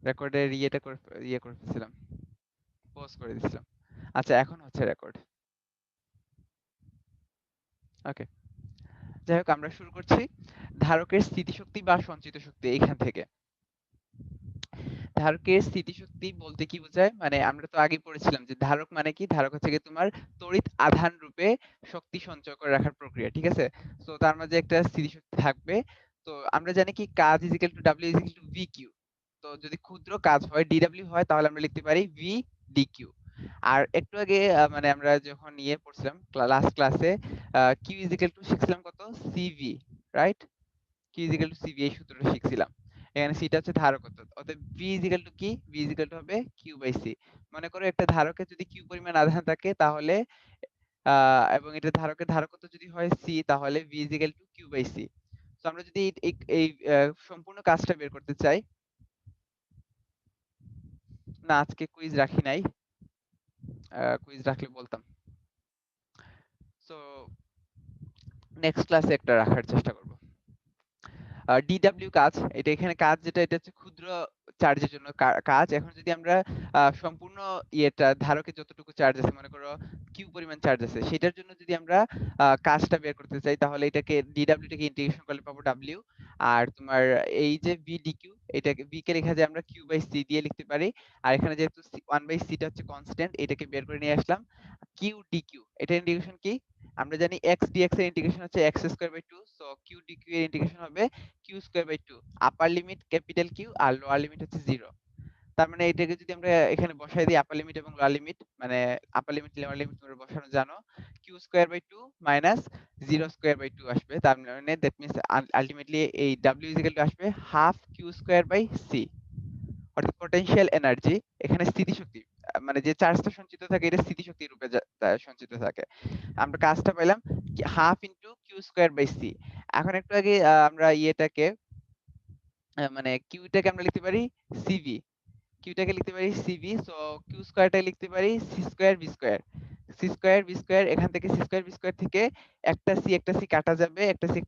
রেকর্ডের ইয়ে করে ফেলছিলাম, পজ করে দিছিলাম। আচ্ছা, এখন হচ্ছে রেকর্ড। ওকে, যাই হোক আমরা শুরু করছি। ধারকের স্থিতিশক্তি বা সঞ্চিত শক্তি এইখান থেকে। ধারকের স্থিতিশক্তি বলতে কি বোঝায়? মানে আমরা তো আগেই পড়েছিলাম যে ধারক মানে কি? ধারক হচ্ছে গিয়ে তোমার তড়িৎ আধান রূপে শক্তি সঞ্চয় করে রাখার প্রক্রিয়া। ঠিক আছে? সো তার মাঝে একটা স্থিতিশক্তি থাকবে। তো আমরা জানি কি কাজ is equal to W is equal to V Q. তো যদি ক্ষুদ্র কাজ হয় ডিডব্লিউ হয় তাহলে আমরা লিখতে পারি ভি ডি কিউ। আর একটু আগে মানে আমরা যখন ইয়ে পড়ছিলাম লাস্ট ক্লাসে কিউ ইজ ইকুয়াল টু শিখছিলাম কত? C V, right? Q is equal to C V এই সূত্রটা শিখছিলাম। এখানে সিটা হচ্ছে ধারকত্ব। অতএব ভি ইজ ইকুয়াল টু কি? ভি ইজ ইকুয়াল টু হবে কিউ বাই সি। মনে করো একটা ধারকে যদি কিউ পরিমাণ আধান থাকে তাহলে এবং এটা ধারকের ধারকত্ব যদি হয় সি তাহলে V is equal to Q by C. তো আমরা যদি এই সম্পূর্ণ কাজটা বের করতে চাই, না আজকে কুইজ রাখি নাই, কুইজ রাখলে বলতাম। সো নেক্সট ক্লাসে একটা রাখার চেষ্টা করব। ডিডব্লিউ কাজ, এটা এখানে কাজ যেটা এটা হচ্ছে ক্ষুদ্র চার্জের জন্য কাজ। এখন যদি আমরা সম্পূর্ণ ইয়েটা ধারকে যতটুকু চার্জ আছে মনে করো কিউ পরিমাণ চার্জ আছে সেটার জন্য যদি আমরা কাজটা বের করতে চাই তাহলে এটাকে ডিডব্লিউ টাকে ইন্টিগ্রেশন করলে পাবো ডব্লিউ। আর তোমার এই যে ভি ডি কিউ এটাকে ভি কে লেখা যায় আমরা কিউ বাই সি দিয়ে লিখতে পারি। আর এখানে যেহেতু ওয়ান বাই সিটা হচ্ছে কনস্ট্যান্ট এটাকে বের করে নিয়ে আসলাম। কিউ ডি কিউ এটা ইন্টিগ্রেশন কি? আমরা জানি এক্স ডিএক্স এর ইন্টিগ্রেশন হচ্ছে x square by two. So Q D Q এর ইন্টিগ্রেশন হবে Q square by two. Upper limit capital Q আর লোয়ার লিমিট হচ্ছে জিরো। তার মানে এটাকে যদি আমরা এখানে বসাই দিই আপার লিমিট এবং লোয়ার লিমিট, মানে আপার লিমিট লোয়ার লিমিট তোমরা বসানো জানো, Q square by two minus zero square by two আসবে। তার মানে দ্যাট মিনস আলটিমেটলি এই ডাব্লিউ ইজ ইকুয়াল টু আসবে half Q square by C. অর্থাৎ পটেনশিয়াল এনার্জি এখানে স্থিতিশক্তি, মানে যে চার্জটা সঞ্চিত থাকে এটা স্থিতিশক্তি রূপে সঞ্চিত থাকে। আমরা কাজটা পেলাম half into Q square by C. এখন একটু আগে আমরা ইয়েটাকে মানে কিউটাকে আমরা লিখতে পারি সিভি, কিউটাকে লিখতে পারি সিভি। সো কিউ স্কয়ারটাকে লিখতে পারি C square V square. C square V square, এখান থেকে সি স্কয়ার ভি স্কয়ার থেকে একটা সি কাটা যাবে, একটা সি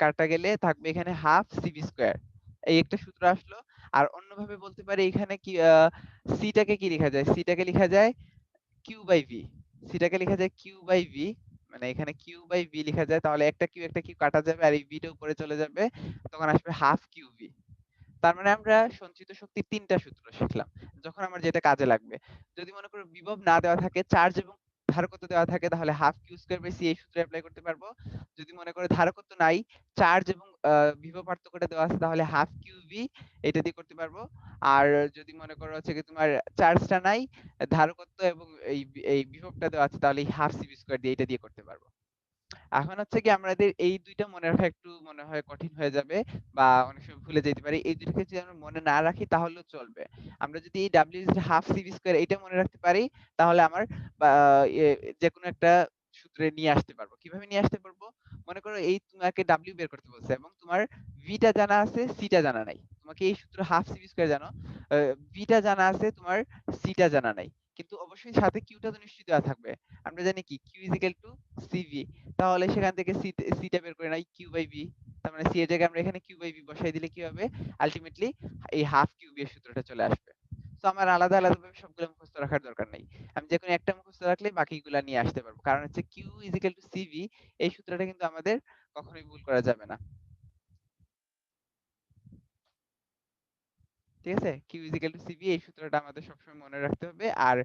কাটা গেলে থাকবে এখানে হাফ সিভি স্কয়ার। এই একটা সূত্র আসলো। আর অন্যভাবে বলতে পারি এখানে কি সিটাকে কি লেখা যায়? সিটাকে লেখা যায় কিউ বাই ভি। সিটাকে লেখা যায় কিউ বাই ভি, মানে এখানে কিউ বাই ভি লেখা যায়। তাহলে একটা কিউ কাটা যাবে আর এই ভিটা উপরে চলে যাবে, তখন আসবে হাফ কিউ ভি। তার মানে আমরা সঞ্চিত শক্তির ৩ টা সূত্র শিখলাম। যখন আমার যেটা কাজে লাগবে। যদি মনে করো বিভব না দেওয়া থাকে, চার্জ এবং ধারকত্ব দেওয়া থাকে তাহলে half Q square by C এই সূত্র এপ্লাই করতে পারবো। যদি মনে করো ধারকত্ব নাই, চার্জ এবং বিভব পার্থক্যটা দেওয়া আছে তাহলে হাফ কিউ ভি এটা দিয়ে করতে পারবো। আর যদি মনে করো হচ্ছে কি তোমার চার্জটা নাই, ধারকত্ব এবং এই বিভবটা দেওয়া আছে তাহলে এই হাফ সিভি স্কয়ার দিয়ে এটা দিয়ে করতে পারবো। এখন হচ্ছে কি আমাদের এই ২ টা মনে রাখা একটু মনে হয় কঠিন হয়ে যাবে বা অনেক সময় ভুলে যেতে পারি। এই ২ টাকে যদি আমরা মনে না রাখি তাহলেও চলবে। আমরা যদি এই W is half CV square এটা মনে রাখতে পারি তাহলে আমার বা এ যেকোনো একটা সূত্রে নিয়ে আসতে পারবো। কিভাবে নিয়ে আসতে পারবো? মনে করো এই তোমাকে W বের করতে বলছে এবং তোমার V টা জানা আছে, C টা জানা নাই। তোমাকে এই সূত্র half CV square জানো, আ V টা জানা আছে, তোমার C টা জানা নাই। কিন্তু অবশ্যই সাথে Q টা তো নিশ্চয়ই দেওয়া থাকবে। আমরা জানি কি Q is equal to CV। তাহলে সেখান থেকে সি টা বের করে নাই কিউ বাই ভি। তার মানে সি এর জায়গায় আমরা এখানে কিউ বাই ভি বসাই দিলে কি হবে? আলটিমেটলি এই হাফ কিউ বি এর সূত্রটা চলে আসবে। তো আমার আলাদা আলাদা ভাবে সবগুলো মুখস্থ রাখার দরকার নাই। আমি যেকোনো একটা মুখস্থ রাখলে বাকিগুলা নিয়ে আসতে পারবো। কারণ হচ্ছে Q is equal to C V এই সূত্রটা কিন্তু আমাদের কখনোই ভুল করা যাবে না। ঠিক আছে? Q is equal to C V এই সূত্রটা আমাদের সবসময় মনে রাখতে হবে। আর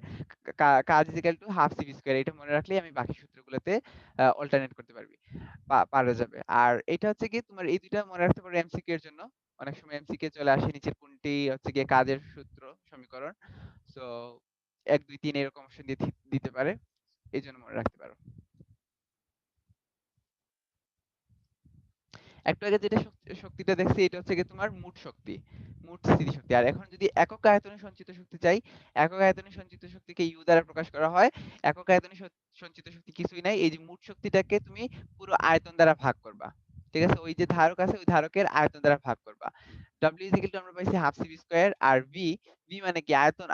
কাজ is equal to half C V square এটা মনে রাখলেই আমি বাকি সূত্রগুলোতে অল্টারনেট করতে পারবি। পারা যাবে। আর এটা হচ্ছে গিয়ে তোমার এই ২ টা মনে রাখতে পারো এমসিকিউ এর জন্য। অনেক সময় এমসিকিউ চলে আসে নিচের কোনটি হচ্ছে গিয়ে কাজের সূত্র সমীকরণ। সো ১, ২, ৩ এরকম অপশন দিয়ে দিতে পারে। এজন্য মনে রাখতে পারো। একটু আগে যেটা শক্তিটা দেখছি এটা হচ্ছে গিয়ে তোমার মোট শক্তি, মোট স্থিতিশক্তি। আর এখন যদি একক আয়তনে সঞ্চিত শক্তি চাই, একক আয়তনে সঞ্চিত শক্তিকে ইউ দ্বারা প্রকাশ করা হয়। একক আয়তনে সঞ্চিত শক্তি কিছুই নাই। এই যে মোট শক্তিটাকে তুমি পুরো আয়তন দ্বারা ভাগ করবা। ঠিক আছে? ওই যে ধারক আছে ওই ধারকের আয়তন দ্বারা ভাগ করবা। W ইজ ইকুয়াল টু আমরা পাইছি হাফ সিভি স্কয়ার আর V মানে কি আয়তন,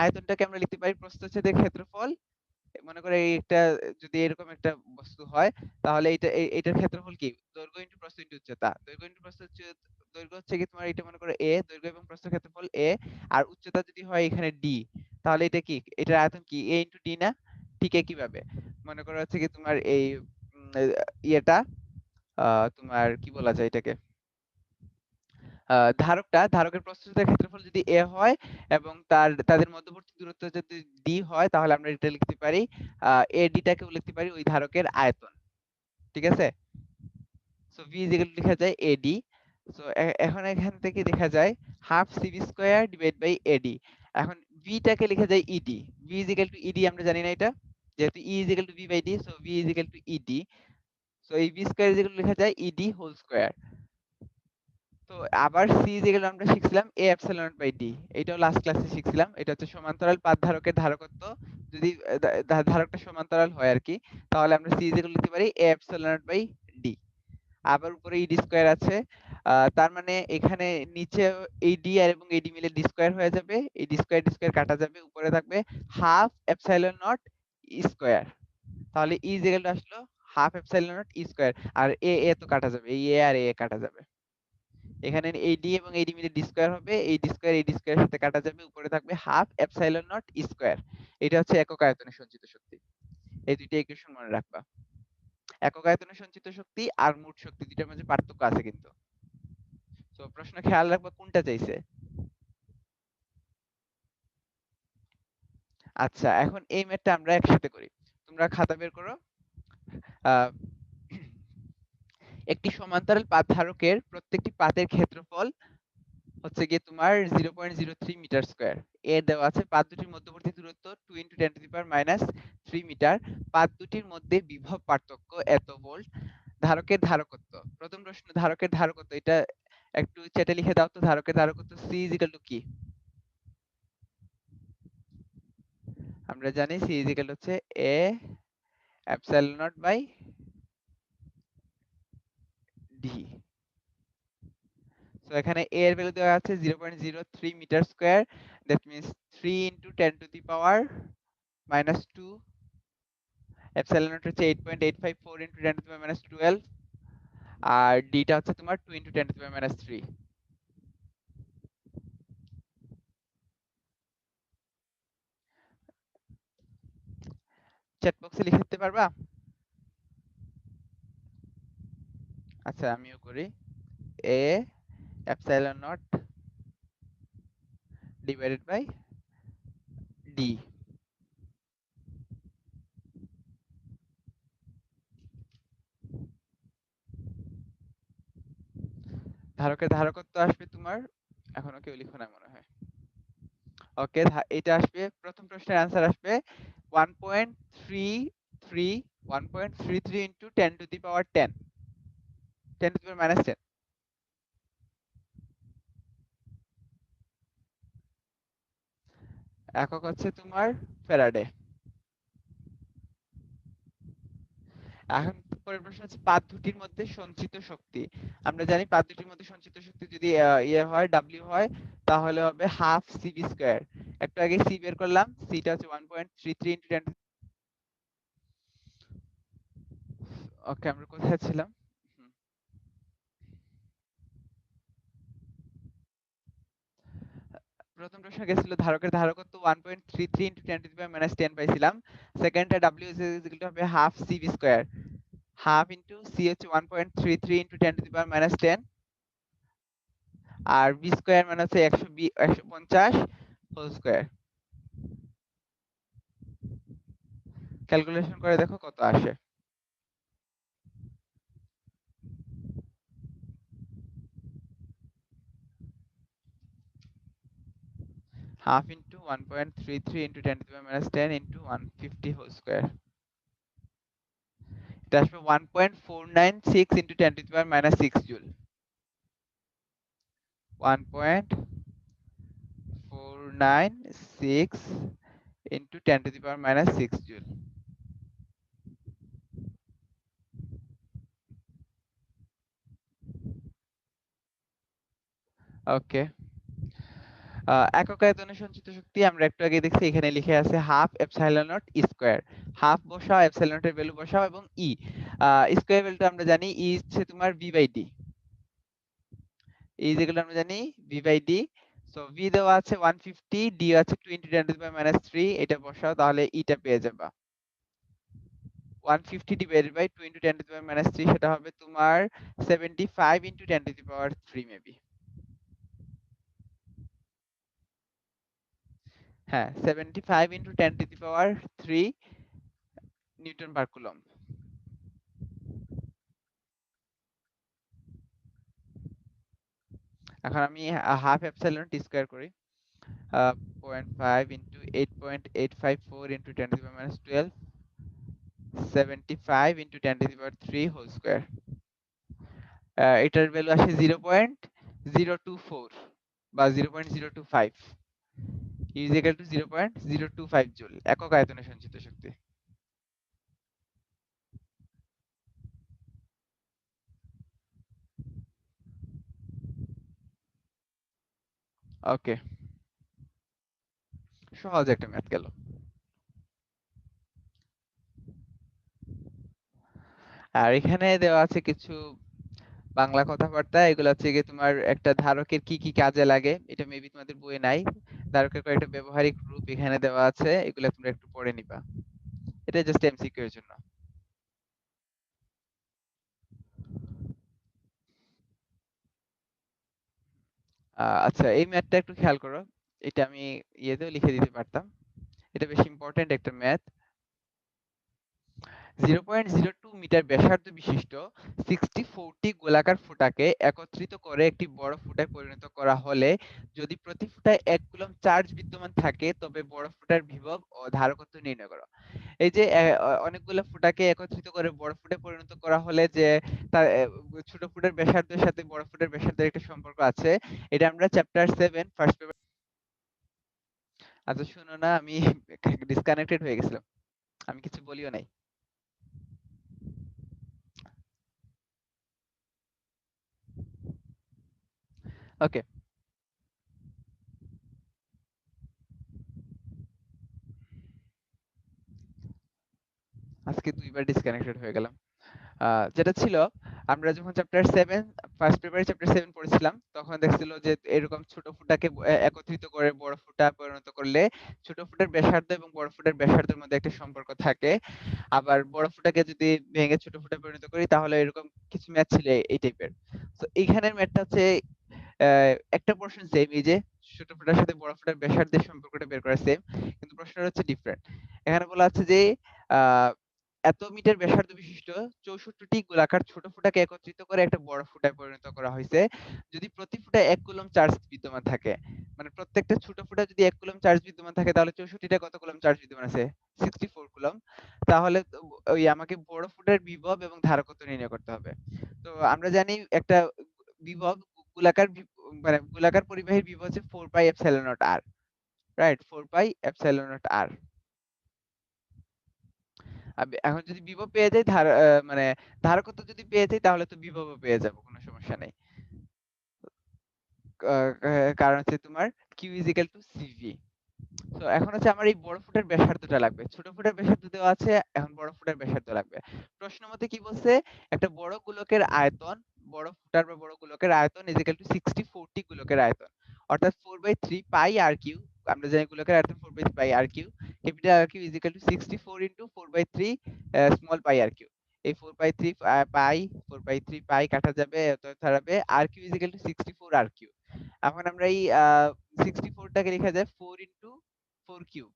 আয়তনটাকে আমরা লিখতে পারি প্রস্থচ্ছেদের ক্ষেত্রফল। মনে করো এই একটা যদি এরকম একটা বস্তু হয় তাহলে এইটার ক্ষেত্রফল কি? দৈর্ঘ্য ইনটু প্রস্থ ইনটু উচ্চতা। দৈর্ঘ্য হচ্ছে কি তোমার এটা মনে করো a, দৈর্ঘ্য এবং প্রস্থ ক্ষেত্রফল a, আর উচ্চতা যদি হয় এখানে d, তাহলে এটা কি, এটার আয়তন কি a * d না? ঠিক কিভাবে মনে করো হচ্ছে কি তোমার এই ইয়েটা তোমার কি বলা যায় এটাকে, ধারকের প্রস্থচ্ছেদের ক্ষেত্রফল যদি a হয় এবং তাদের মধ্যবর্তী দূরত্ব যদি d হয়, তাহলে আমরা এটা লিখতে পারি AD টাকেও লিখতে পারি ওই ধারকের আয়তন। ঠিক আছে? সো v লেখা যায় AD। সো এখন এখান থেকে দেখা যায় half C B square divide by AD। এখন v টাকে লেখা যায় ED। v ED আমরা জানি না এটা, যেহেতু E v by d, so v ED। So এই v স্কয়ার লেখা যায় ED হোল স্কয়ার। তো আবার c যেগুলো আমরা শিখছিলাম a epsilon naught by d, এটাও লাস্ট ক্লাসে শিখছিলাম। এটা হচ্ছে সমান্তরাল পাত ধারকের ধারকত্ব, যদি ধারকটা সমান্তরাল হয় আর কি, তাহলে আমরা c যেগুলো লিখতে পারি a epsilon naught by d। আবার উপরে ed স্কয়ার আছে, তার মানে এখানে নিচে ad আর এবং ad মিলে d স্কয়ার হয়ে যাবে, এই d স্কয়ার কাটা যাবে, উপরে থাকবে half epsilon naught e square. তাহলে e যেগুলো আসলো half epsilon naught e square, আর a তো কাটা যাবে, এই a আর a কাটা যাবে, এখানে AD এবং AD মিলে d স্কয়ার হবে, এই d স্কয়ার AD স্কয়ারের সাথে কাটা যাবে, উপরে থাকবে হাফ এপসাইলন নট ই স্কয়ার। এটা হচ্ছে একক আয়তনে সঞ্চিত শক্তি। এই দুইটা ইকুয়েশন মনে রাখবা। একক আয়তনে সঞ্চিত শক্তি আর মোট শক্তি দুইটার মাঝে পার্থক্য আছে কিন্তু। তো প্রশ্ন খেয়াল রাখবা কোনটা চাইছে। আচ্ছা, এখন এই ম্যাথটা আমরা একসাথে করি। তোমরা খাতা বের করো। আহ, একটি সমান্তরাল পাত ধারকের প্রত্যেকটি পাতের ক্ষেত্রফল হচ্ছে গিয়ে তোমার 0.03 মিটার স্কয়ার। এর দেওয়া আছে পাত দুটির মধ্যবর্তী দূরত্ব 2 × 10⁻³ মিটার। পাত দুটির মধ্যে বিভব পার্থক্য এত ভোল্ট। ধারকের ধারকত্ব। প্রথম প্রশ্ন, ধারকের ধারকত্ব, এটা একটু চ্যাটে লিখে দাও তো। ধারকের ধারকত্ব C কি? আমরা জানি C হচ্ছে A epsilon naught by D। So এখানে A এর ভ্যালু দেওয়া আছে 0.03 metre square, that means 3 × 10⁻²। Epsilon naught হচ্ছে 8.854 × 10⁻12, আর ডিটা হচ্ছে তোমার 2 × 10⁻³ চ্যাট বক্সে লিখে দিতে পারবা? আচ্ছা, আমিও করি। A epsilon naught divided by D। ধারকের ধারকত্ব আসবে তোমার, এখনো কেউ লিখো না মনে হয়। ওকে, এটা আসবে, প্রথম প্রশ্নের आंसर আসবে 1.33 1.33 into 10 to the power 10, 10 to the power minus 10। একক হচ্ছে তোমার ফ্যারাডে। এখন পরের প্রশ্ন হচ্ছে পাত দুটির মধ্যে সঞ্চিত শক্তি। আমরা জানি পাত দুটির মধ্যে সঞ্চিত শক্তি যদি ইয়ে হয়, W হয়, তাহলে হবে হাফ সিবি স্কয়ার। একটু আগে সি বের করলাম, সিটা হচ্ছে 1.33 into 10। ওকে, আমরা কোথায় ছিলাম? প্রথম প্রশ্ন গেছিল ধারকের ধারকত্ব 1.33 into 10 to the power minus 10 পাইছিলাম। সেকেন্ডটা W ইজ ইকুয়াল টু হবে half C B square. Half into C হচ্ছে 1.33 into 10 to the power minus 10, আর বি স্কয়ার মানে হচ্ছে 150 হোল স্কয়ার। ক্যালকুলেশন করে দেখো কত আসে। Half into 1.33 into 10 to the power minus 10 into 150 whole square. এটা আসবে 1.496 into 10 to the power minus 6 joule. 1.496 into 10 to the power minus 6 joule. Okay, একক আয়তনে সঞ্চিত শক্তি আমরা একটু আগে দেখছি, এখানে লিখে আছে হাফ এপসাইলন নট ই স্কয়ার। হাফ বসাও, এপসাইলন নটের ভ্যালু বসাও, এবং ই স্কয়ার ভ্যালুটা আমরা জানি ই হচ্ছে তোমার ভি বাই ডি। এই যেগুলো আমরা জানি V by D. So V দেওয়া আছে 150, ডি আছে 20 10 টু দি পাওয়ার -3, এটা বসাও তাহলে ইটা পেয়ে যাবা। 150 divided by 20 10 to the power -3, সেটা হবে তোমার 75 into 10 to the power 3 maybe. হ্যাঁ, 75 into 10 to the power 3 newton per coulomb. এখন আমি হাফ এপসাইলন টি স্কয়ার করি। 0.5 into 8.854 into 10 to the power -12, 75 into 10 to the power 3 whole square. এটার ভ্যালু আসে 0.024 বা 0.025, ইজ ইকুয়াল টু 0.025 জুল একক আয়তনে সঞ্চিত শক্তি। ওকে, সহজ একটা ম্যাথ গেল। আর এখানে দেওয়া আছে কিছু বাংলা কথাবার্তা, এগুলো হচ্ছে গিয়ে তোমার একটা ধারকের কি কি কাজে লাগে, এটা মেবি তোমাদের বইয়ে নাই। ধারকের কয়েকটা ব্যবহারিক রূপ এখানে দেওয়া আছে, এগুলো তোমরা একটু পড়ে নিবা, এটা জাস্ট এমসিকিউ এর জন্য। আচ্ছা, এই ম্যাথটা একটু খেয়াল করো, এটা আমি ইয়েতেও লিখে দিতে পারতাম, এটা বেশ ইম্পর্টেন্ট একটা ম্যাথ। 0.02 মিটার ব্যাসার্ধ বিশিষ্ট 60-40 গোলাকার ফুটাকে একত্রিত করে একটি বড় ফুটায় পরিণত করা হলে যদি প্রতি ফুটায় 1 কুলম্ব চার্জ বিদ্যমান থাকে তবে বড় ফুটার বিভব ও ধারকত্ব নির্ণয় করো। এই যে অনেকগুলো ফুটাকে একত্রিত করে বড় ফুটে পরিণত করা হলে যে তার ছোট ফুটের ব্যাসার্ধের সাথে বড় ফুটের ব্যাসার্ধের একটা সম্পর্ক আছে, এটা আমরা চ্যাপ্টার 7 ফার্স্ট পেপার। আচ্ছা শুনো না, আমি ডিসকানেক্টেড হয়ে গেছিলাম, আমি কিছু বলিও নাই। ওকে, আজকে দুইবার ডিসকানেক্টেড হয়ে গেলাম। যেটা ছিল, আমরা যখন চ্যাপ্টার 7 ফার্স্ট পেপারে চ্যাপ্টার 7 পড়েছিলাম তখন দেখছিল যে এরকম ছোট ফুটাকে একত্রিত করে বড় ফুটা পরিণত করলে ছোট ফুটার ব্যাসার্ধ এবং বড় ফুটার ব্যাসার্ধের মধ্যে একটা সম্পর্ক থাকে। আবার বড় ফুটাকে যদি ভেঙে ছোট ফুটায় পরিণত করি তাহলে এরকম কিছু ম্যাথ ছিল এই টাইপের। তো এইখানের ম্যাথটা হচ্ছে একটা পোরশন সেম, এই যে ছোট ফুটার সাথে বড় ফুটার ব্যাসার্ধের সম্পর্কটা বের করা সেম, কিন্তু প্রশ্নটা হচ্ছে ডিফারেন্ট। এখানে বলা আছে যে আহ এত মিটার ব্যাসার্ধ বিশিষ্ট 64টি গোলাকার ছোট ফুটাকে একত্রিত করে একটা বড় ফুটায় পরিণত করা হয়েছে যদি প্রতি ফুটায় 1 কুলম্ব চার্জ বিদ্যমান থাকে। মানে প্রত্যেকটা ছোট ফুটা যদি 1 কুলম্ব চার্জ বিদ্যমান থাকে তাহলে 64টা কত কুলম্ব চার্জ বিদ্যমান আছে? 64 কুলম্ব। তাহলে ওই আমাকে বড় ফুটার বিভব এবং ধারকত্ব নির্ণয় করতে হবে। তো আমরা জানি একটা বিভব গোলাকার মানে গোলাকার পরিবাহীর বিভব হচ্ছে 4 pi epsilon naught R, right? 4 pi epsilon naught R. এখন যদি বিভব পেয়ে যাই মানে ধারকত্ব যদি পেয়ে যাই তাহলে তো বিভবও পেয়ে যাবো, কোনো সমস্যা নেই। কারণ হচ্ছে তোমার Q is equal to C V. তো এখন হচ্ছে আমার এই বড় ফুটের ব্যাসার্ধটা লাগবে, ছোট ফুটের ব্যাসার্ধ দেওয়া আছে, এখন বড় ফুটের ব্যাসার্ধ লাগবে। প্রশ্ন মতে কি বলছে, একটা বড় গোলকের আয়তন, বড় ফুটার বা বড় গোলকের আয়তন ইজ ইকুয়াল টু 60-40 গোলকের আয়তন, অর্থাৎ 4/3 পাই আর কিউ। আমরা জানি গোলকের আয়তন 4/3 pi R cube, capital R cube is equal to 64 into 4/3 small pi R cube. এই 4/3 পাই 4/3 পাই কাটা যাবে, অর্থাৎ দাঁড়াবে R cube is equal to 64 R cube. এখন আমরা এই 64 টাকে লেখা যায় 4 ইনটু 4 কিউব।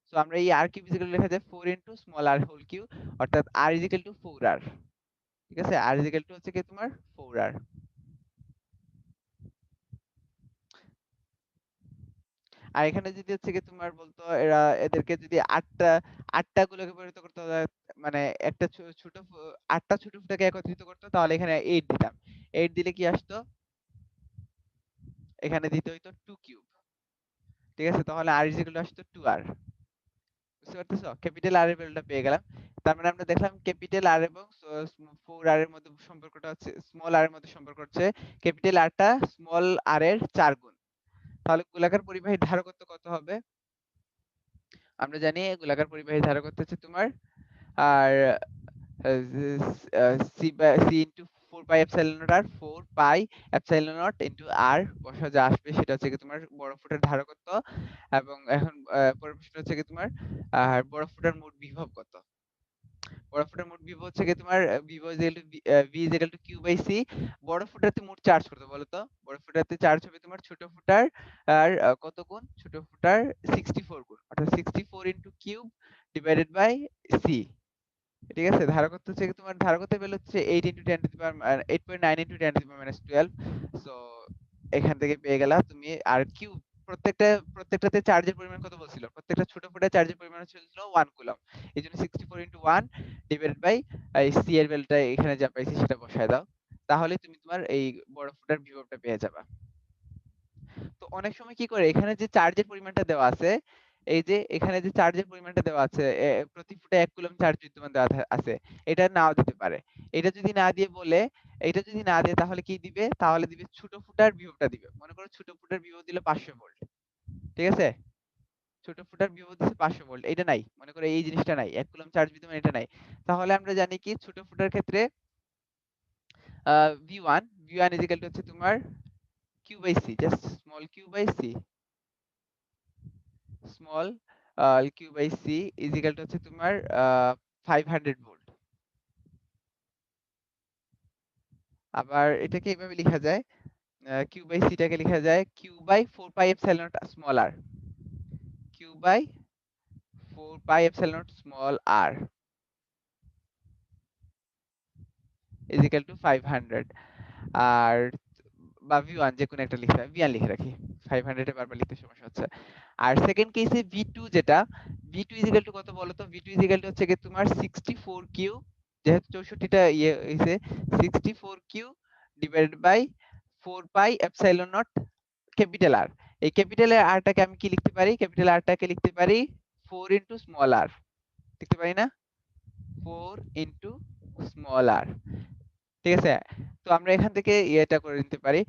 সো আমরা এই আর কিউব ইজিক্যাল লেখা যায় 4 ইনটু স্মল আর হোল কিউব, অর্থাৎ আর ইজিক্যাল টু 4 আর। ঠিক আছে, আর ইজিক্যাল টু হচ্ছে কি তোমার 4 আর। আর এখানে যদি হচ্ছে কি তোমার বলতো এদেরকে যদি আটটা গুলোকে পরিণত করতে হয়, মানে একটা ছোট 8টা ছোট ফুটাকে একত্রিত করতে তাহলে এখানে 8 দিতাম। 8 দিলে কি আসতো, এখানে দিতে হইতো 2 কিউব। ঠিক আছে, তাহলে আর ইজিক্যাল টু আসতো 2 আর। বুঝতে পারতেছো, ক্যাপিটাল আর এর ভ্যালুটা পেয়ে গেলাম। তার মানে আমরা দেখলাম ক্যাপিটাল আর এবং 4 আর এর মধ্যে সম্পর্কটা হচ্ছে, স্মল আর এর মধ্যে সম্পর্ক হচ্ছে ক্যাপিটাল আরটা স্মল আর এর 4 গুণ। তাহলে গোলাকার পরিবাহীর ধারকত্ব কত হবে? আমরা জানি গোলাকার পরিবাহীর ধারকত্ব হচ্ছে তোমার আর C into 4 4 pi epsilon naught R 4 pi epsilon naught into R বসা যা আসবে সেটা হচ্ছে কি তোমার বড় ফুটের ধারকত্ব। এবং এখন পরের প্রশ্ন হচ্ছে কি তোমার বড় ফুটের মোট বিভব কত। বড় ফুটের মোট বিভব হচ্ছে কি তোমার বিভব is equal to V is equal to Q by C. বড় ফুটাতে মোট চার্জ কত বলো তো? বড় ফুটাতে চার্জ হবে তোমার ছোট ফুটার আর কত গুণ? ছোট ফুটার 64 গুণ, অর্থাৎ 64 into cube divided by C. ঠিক আছে, ধারকত্ব হচ্ছে কি তোমার ধারকত্বের ভ্যালু হচ্ছে 8 into 10 to the power 8.9 into 10 to the power -12। So এখান থেকে পেয়ে গেলা তুমি। আর কিউব প্রত্যেকটাতে চার্জের পরিমাণ কত বলছিল? প্রত্যেকটা ছোট ফুটার চার্জের পরিমাণ ছিল 1 কুলম্ব। এইজন্য 64 ইনটু 1 ডিভাইডেড বাই সি এর ভ্যালুটা এখানে যা পাইছি সেটা বসায় দাও, তাহলে তুমি তোমার এই বড় ফুটার বিভবটা পেয়ে যাবা। তো অনেক সময় কি করে, এখানে যে চার্জের পরিমাণটা দেওয়া আছে, এই যে এখানে যে চার্জের পরিমাণটা দেওয়া আছে প্রতি ফুটে 1 কুলম্ব চার্জ বিদ্যমান দেওয়া আছে, এটা নাও দিতে পারে। এটা যদি না দিয়ে বলে, এটা যদি না দিয়ে তাহলে কি দিবে? তাহলে দিবে ছোট ফুটার বিভবটা দিবে। মনে করো ছোট ফুটার বিভব দিল 500 ভোল্ট। ঠিক আছে, ছোট ফুটার বিভব দিচ্ছে 500 ভোল্ট, এটা নাই, মনে করো এই জিনিসটা নাই, 1 কুলম্ব চার্জ বিদ্যমান এটা নাই। তাহলে আমরা জানি কি ছোট ফুটার ক্ষেত্রে v1 v1 is equal to হচ্ছে তোমার q by c, just small q by c, small q by c is equal to হচ্ছে তোমার 500 ভোল্ট। আবার এটাকে এইভাবে লেখা যায়, q বাই c টাকে লেখা যায় q by 4 pi epsilon naught small r, q by 4 pi epsilon naught small r is equal to 500। আর বা v1 যে কোনো একটা লিখে v1 লিখে রাখি, 500 এ বারবার লিখতে সমস্যা হচ্ছে। আর সেকেন্ড কেসে v2 যেটা, v2 ইজ ইকুয়াল টু কত বলো তো? v2 ইজ ইকুয়াল টু হচ্ছে কি তোমার 64 কিউ, যেহেতু 64টা ইয়ে হইছে, 64 Q divided by 4 pi epsilon naught capital R. এই ক্যাপিটাল আর টাকে আমি কি লিখতে পারি? ক্যাপিটাল আর টাকে লিখতে পারি 4 ইনটু স্মল আর, লিখতে পারি না? 4 ইনটু স্মল আর। ঠিক আছে, তো আমরা এখান থেকে এটা করে নিতে পারি।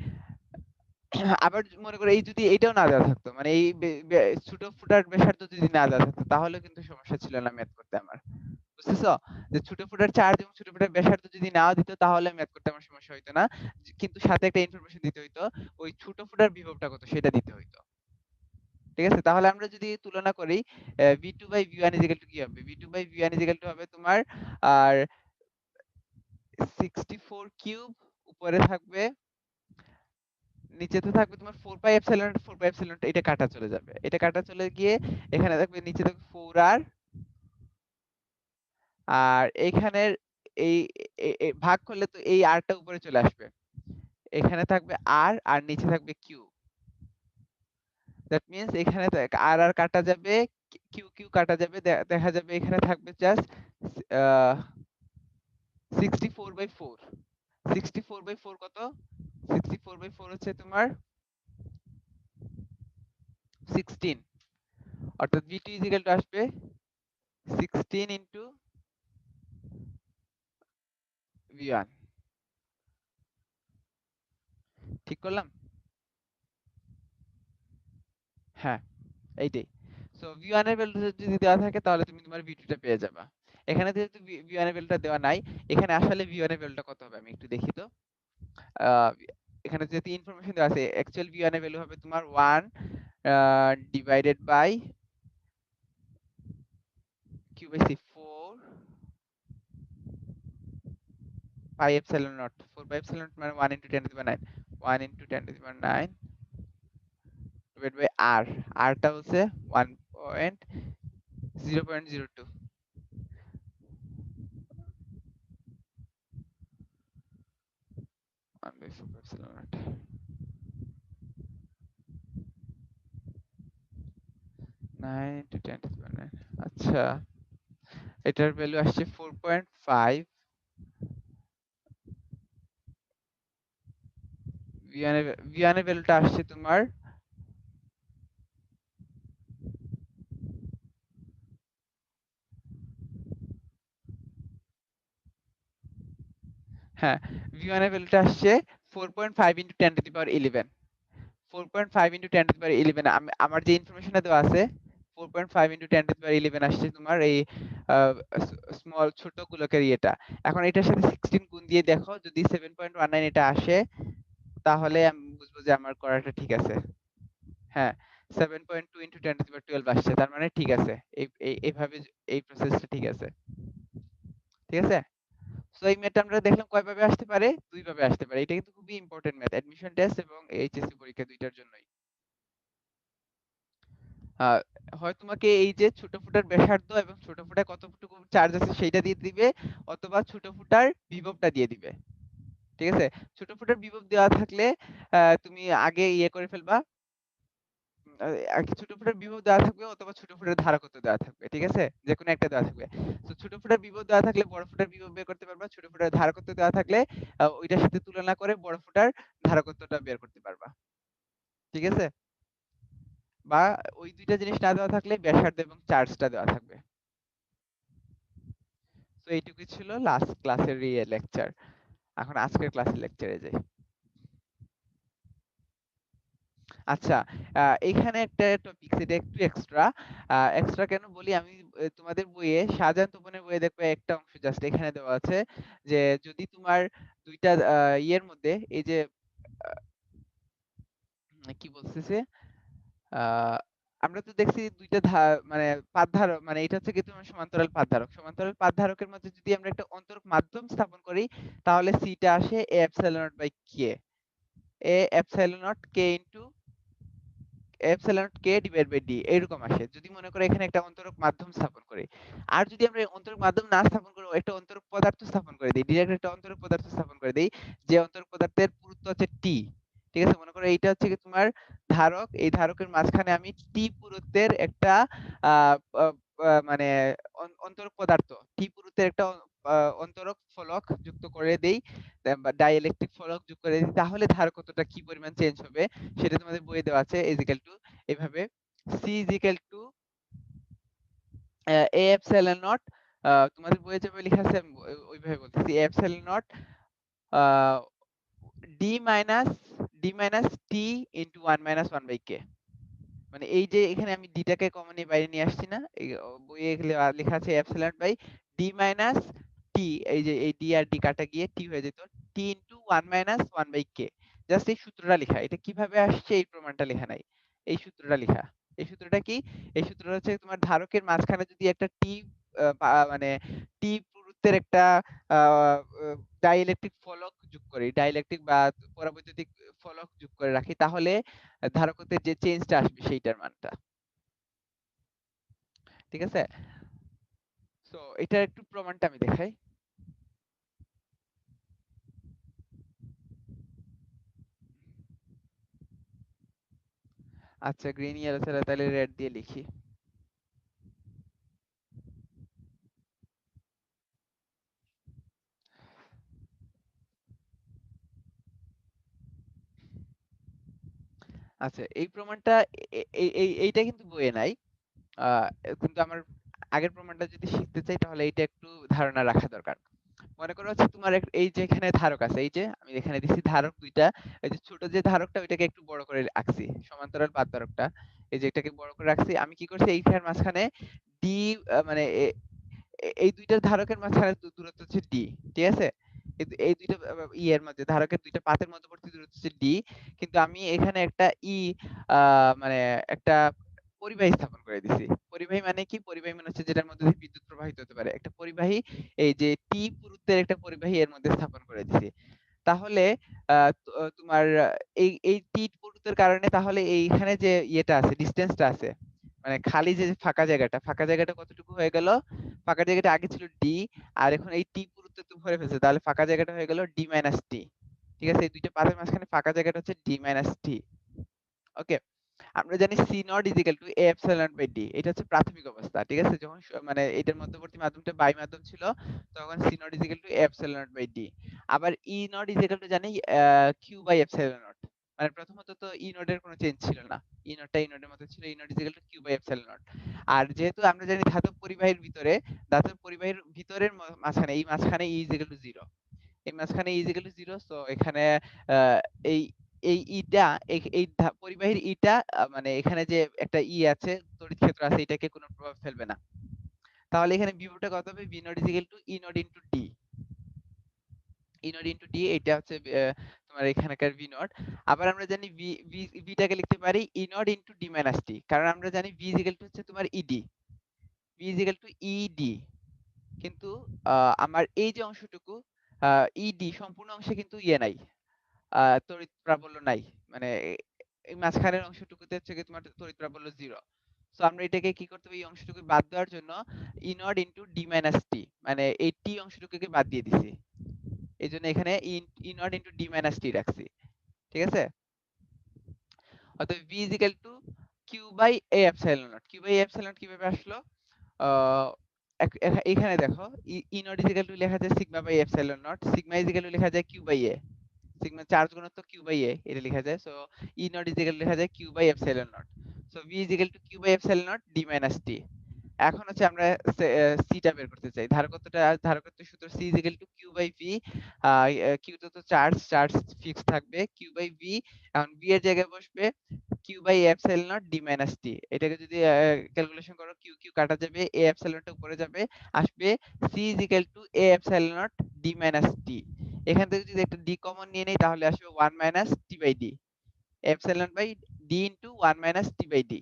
আবার মনে করো এই যদি এটাও না দেওয়া থাকতো, মানে এই ছোট ফুটার ব্যাসার্ধ যদি না দেওয়া থাকতো, তাহলে কিন্তু সমস্যা ছিল না ম্যাথ করতে আমার। বুঝতেছো? যে ছোট ফুটার চার্জ এবং ছোট ফুটার ব্যাসার্ধ যদি নাও দিত তাহলে ম্যাথ করতে আমার সমস্যা হইতো না, কিন্তু সাথে একটা ইনফরমেশন দিতে হইতো, ওই ছোট ফুটার বিভবটা কত সেটা দিতে হইতো। ঠিক আছে, তাহলে আমরা যদি তুলনা করি v2 by v1 is equal to কি হবে? v2 by v1 is equal to হবে তোমার আর 64 কিউব, উপরে থাকবে, নিচেতে থাকবে তোমার 4 pi epsilon naught, 4 pi epsilon not, এটা কাটা চলে যাবে, এটা কাটা চলে গিয়ে এখানে থাকবে, নিচে থাকবে 4r। আর এইখানের এই ভাগ করলে তো এই আরটা উপরে চলে আসবে, এখানে থাকবে আর আর নিচে থাকবে কিউ। দ্যাট মিন্স এখানে আর আর কাটা যাবে, কিউ কিউ কাটা যাবে, দেখা যাবে এখানে থাকবে জাস্ট 64 বাই 4। 64 বাই 4 কত? 64 বাই 4 হচ্ছে তোমার 16, অর্থাৎ v2 ইজ ইকুয়াল টু আসবে 16 ইনটু v1। ঠিক করলাম? হ্যাঁ, এইটাই। সো v1 এর ভ্যালু যদি দেওয়া থাকে তাহলে তুমি তোমার v2 টা পেয়ে যাবা। এখানে যেহেতু v1 এর ভ্যালুটা দেওয়া নাই, এখানে আসলে v1 এর ভ্যালুটা কত হবে আমি একটু দেখি তো। আহ, এখানে যেহেতু ইনফরমেশন দেওয়া আছে, অ্যাকচুয়াল v1 এর ভ্যালু হবে তোমার 1 divided by q by c, 4 pi epsilon naught, 4 pi epsilon naught মানে 1 into 10 to the power 9, 1 into 10 to the power 9 divide by r, r টা হচ্ছে 1.0.02, 1 by 4 pi epsilon naught, 9 into 10 to the power 9। আচ্ছা, এটার value আসছে 4.5, v1 এর ভ্যালুটা আসছে তোমার হ্যাঁ, v1 এর ভ্যালুটা আসছে 4.5 into 10 to the power 11, 4.5 into 10 to the power 11। আমার যে ইনফরমেশনটা দেওয়া আছে 0.5 into 10 to the power 11 আসছে তোমার এই স্মল ছোট গোলকের ইয়েটা। এখন এটার সাথে 16 গুণ দিয়ে দেখো, যদি 7.19 এটা আসে তাহলে আমি বুঝবো যে আমার করাটা ঠিক আছে। হ্যাঁ, 7.2 into 10 to the power 12 আসছে, তার মানে ঠিক আছে। এইভাবে এই প্রসেসটা ঠিক আছে। ঠিক আছে? সো এই ম্যাথটা আমরা দেখলাম কয় ভাবে আসতে পারে, দুই ভাবে আসতে পারে। এটা কিন্তু খুবই ইম্পর্টেন্ট ম্যাথ, অ্যাডমিশন টেস্ট এবং এইচএসসি পরীক্ষা দুইটার জন্যই। হয় তোমাকে এই যে ছোট ফুটার ব্যাসার্ধ এবং ছোট ফুটায় কতটুকু চার্জ আছে সেইটা দিয়ে দিবে, অথবা ছোট ফুটার বিভবটা দিয়ে দিবে। ঠিক আছে? ছোট ফুটার বিভব দেওয়া থাকলে তুমি আগে ইয়ে করে ফেলবা, ছোট ফুটার বিভব দেওয়া থাকবে অথবা ছোট ফুটার ধারকত্ব দেওয়া থাকবে। ঠিক আছে? যেকোনো একটা দেওয়া থাকবে। তো ছোট ফুটার বিভব দেওয়া থাকলে বড় ফুটার বিভব বের করতে পারবা। ছোট ফুটার ধারকত্ব দেওয়া থাকলে ওইটার সাথে তুলনা করে বড় ফুটার ধারকত্বটা বের করতে পারবা। ঠিক আছে? বা ওই দুইটা জিনিস না দেওয়া থাকলে ব্যাসার্ধ এবং চার্জটা দেওয়া থাকবে। তো এইটুকুই ছিল লাস্ট ক্লাসের লেকচার। এখন আজকের ক্লাসের লেকচারে যাই। আচ্ছা, এখানে একটা টপিক, সেটা একটু এক্সট্রা। এক্সট্রা কেন বলি, আমি তোমাদের বইয়ে শাহজাহান তোপনের বইয়ে দেখবে একটা অংশ জাস্ট এখানে দেওয়া আছে যে যদি তোমার দুইটা ইয়ের মধ্যে এই যে কি বলতেছে, আহ আমরা তো দেখছি দুইটা মানে পাতধারক, মানে এটা হচ্ছে কি তোমার সমান্তরাল পাতধারক। সমান্তরাল পাতধারকের মধ্যে যদি আমরা একটা অন্তরক মাধ্যম স্থাপন করি তাহলে সিটা আসে A epsilon naught by K, A epsilon naught K into epsilon K divide by D এরকম আসে, যদি মনে করো এখানে একটা অন্তরক মাধ্যম স্থাপন করি। আর যদি আমরা অন্তরক মাধ্যম না স্থাপন করে একটা অন্তরক পদার্থ স্থাপন করে দিই, ডিরেক্ট একটা অন্তরক পদার্থ স্থাপন করে দিই, যে অন্তরক পদার্থের পুরুত্ব হচ্ছে টি। ঠিক আছে? মনে করো এইটা হচ্ছে কি তোমার ধারক, এই ধারকের মাঝখানে আমি টি পুরুত্বের একটা আহ আহ, মানে অন্তরক পদার্থ, টি পুরুত্বের একটা অন্তরক ফলক যুক্ত করে দেই, বা ডাইইলেকট্রিক ফলক যুক্ত করে দিই, তাহলে ধারকত্বটা কি পরিমাণ চেঞ্জ হবে সেটা তোমাদের বইয়ে দেওয়া আছে। ইজিক্যাল টু এভাবে C equal to A epsilon naught, তোমাদের বইয়ে যেভাবে লেখা আছে আমি ওইভাবে বলতেছি, A epsilon naught D minus T into 1 minus 1 by K. মানে এই যে এখানে আমি ডিটাকে কমন নিয়ে বাইরে নিয়ে আসছি না, এই বইয়ে লেখা আছে এপসিলন বাই ডি মাইনাস টি, এই যে এই ডি আর ডি কাটা গিয়ে টি হয়ে যেত, T into 1 minus 1 by K. Just এই সূত্রটা লেখা, এটা কিভাবে আসছে এই প্রমাণটা লেখা নাই, এই সূত্রটা লেখা। এই সূত্রটা কি? এই সূত্রটা হচ্ছে তোমার ধারকের মাঝখানে যদি একটা টি মানে টি পুরুত্বের একটা ডাইইলেকট্রিক ফলক যোগ করি, ডাইইলেকট্রিক বা পরাবৈদ্যুতিক ফলক যোগ করে রাখি, তাহলে ধারকত্বের যে চেঞ্জটা আসবে সেইটার মানটা। ঠিক আছে? সো এটার একটু প্রমাণটা আমি দেখাই। আচ্ছা, গ্রিন ইয়েলো ছাড়া তাহলে রেড দিয়ে লিখি। আচ্ছা, এই প্রমাণটা এইটা কিন্তু বইয়ে নাই। আহ, কিন্তু আমার আগের প্রমাণটা যদি শিখতে চাই তাহলে এইটা একটু ধারণা রাখা দরকার। মনে করো হচ্ছে তোমার এই যে এখানে ধারক আছে, এই যে আমি এখানে দিছি ধারক দুইটা, এই যে ছোট যে ধারকটা ওইটাকে একটু বড় করে রাখছি, সমান্তরাল পাত ধারকটা এই যে এটাকে বড় করে রাখছি। আমি কি করছি, এইখানের মাঝখানে ডি, মানে এই দুইটা ধারকের মাঝখানে দূরত্ব হচ্ছে ডি। ঠিক আছে? এই দুইটা ইয়ের মধ্যে, ধারকের দুইটা পাতের মধ্যবর্তী দূরত্ব হচ্ছে ডি, কিন্তু আমি এখানে একটা মানে একটা পরিবাহী স্থাপন করে দিছি। পরিবাহী মানে কি? পরিবাহী মানে হচ্ছে যেটার মধ্যে দিয়ে বিদ্যুৎ প্রবাহিত হতে পারে, একটা পরিবাহী, এই যে টি পুরুত্বের একটা পরিবাহী এর মধ্যে স্থাপন করে দিছি। তাহলে তোমার এই টি পুরুত্বের কারণে তাহলে এইখানে যে ইয়েটা আছে, ডিসটেন্সটা আছে, মানে খালি যে ফাঁকা জায়গাটা কতটুকু হয়ে গেল? ফাঁকা জায়গাটা আগে ছিল ডি, আর এখন এই টি পুরুত্ব তো ভরে ফেলছে, তাহলে ফাঁকা জায়গাটা হয়ে গেল ডি মাইনাস টি। ঠিক আছে? এই দুইটা পাতের মাঝখানে ফাঁকা জায়গাটা হচ্ছে ডি মাইনাস টি। ওকে, আমরা জানি C naught is equal to A epsilon by D, এটা হচ্ছে প্রাথমিক অবস্থা। ঠিক আছে? যখন মানে এটার মধ্যবর্তী মাধ্যমটা বাই মাধ্যম ছিল তখন C naught is equal to A epsilon naught by D. আবার E naught is equal to জানি কিউ বাই এপসাইলন নট। মানে প্রথমত তো ই নটের কোনো চেঞ্জ ছিল না, ই নটের মতো ছিল, E naught is equal to Q by epsilon naught. আর যেহেতু আমরা জানি ধাতব পরিবাহীর ভিতরের মাঝখানে, এই মাঝখানে ই ইজ ইকুয়াল টু 0, এই মাঝখানে ই ইজ ইকুয়াল টু 0, সো এখানে আহ, এই এই ইটা এই পরিবাহীর ইটা মানে এখানে যে একটা আছে তড়িৎ ক্ষেত্র আছে এটাকে কোনো প্রভাব ফেলবে না। তাহলে এখানে বিভবটা কত হবে? V not equal to E naught into D। E naught into D এটা হচ্ছে তোমার এখানকার V নট। আবার আমরা জানি V টাকে লিখতে পারি E naught into D minus T, কারণ আমরা জানি V ইকুয়াল টু হচ্ছে তোমার ED। V equal to ED, কিন্তু আমার এই যে অংশটুকু ED সম্পূর্ণ অংশে কিন্তু নাই, তড়িৎ প্রাবল্য নাই। মানে এই মাঝখানের অংশটুকুতে হচ্ছে কি তোমার তড়িৎ প্রাবল্য 0। সো আমরা এটাকে কি করতে হবে? এই অংশটুকু বাদ দেওয়ার জন্য E naught into D minus T, মানে এই T অংশটুকুকে বাদ দিয়ে দিছি। এইজন্য এখানে E naught into D minus T রাখছি। ঠিক আছে? অতএব V is equal to Q by A epsilon naught. Q by A epsilon naught কিভাবে আসলো? এখানে দেখো E naught is equal to লেখা যায় sigma by epsilon naught, sigma is equal to লেখা যায় Q by A, sigma charge ঘনত্ব Q by A এটা লেখা যায়। So E naught is equal to লেখা যায় Q by epsilon naught. So V is equal to Q by epsilon naught D minus T। এখন হচ্ছে আমরা সিটা বের করতে চাই। ধারকত্ব সূত্র C is equal to Q by V। Q তো চার্জ ফিক্স থাকবে Q বাই V। এখন V এর জায়গায় বসবে Q by epsilon naught D minus T। এটাকে যদি ক্যালকুলেশন করো Q Q কাটা যাবে, A এপসাইলনটা উপরে যাবে, আসবে C is equal two A epsilon naught D minus T। এখান থেকে যদি একটা D কমন নিয়ে নেই তাহলে আসবে 1 minus T by D, epsilon by D into 1 minus T by D।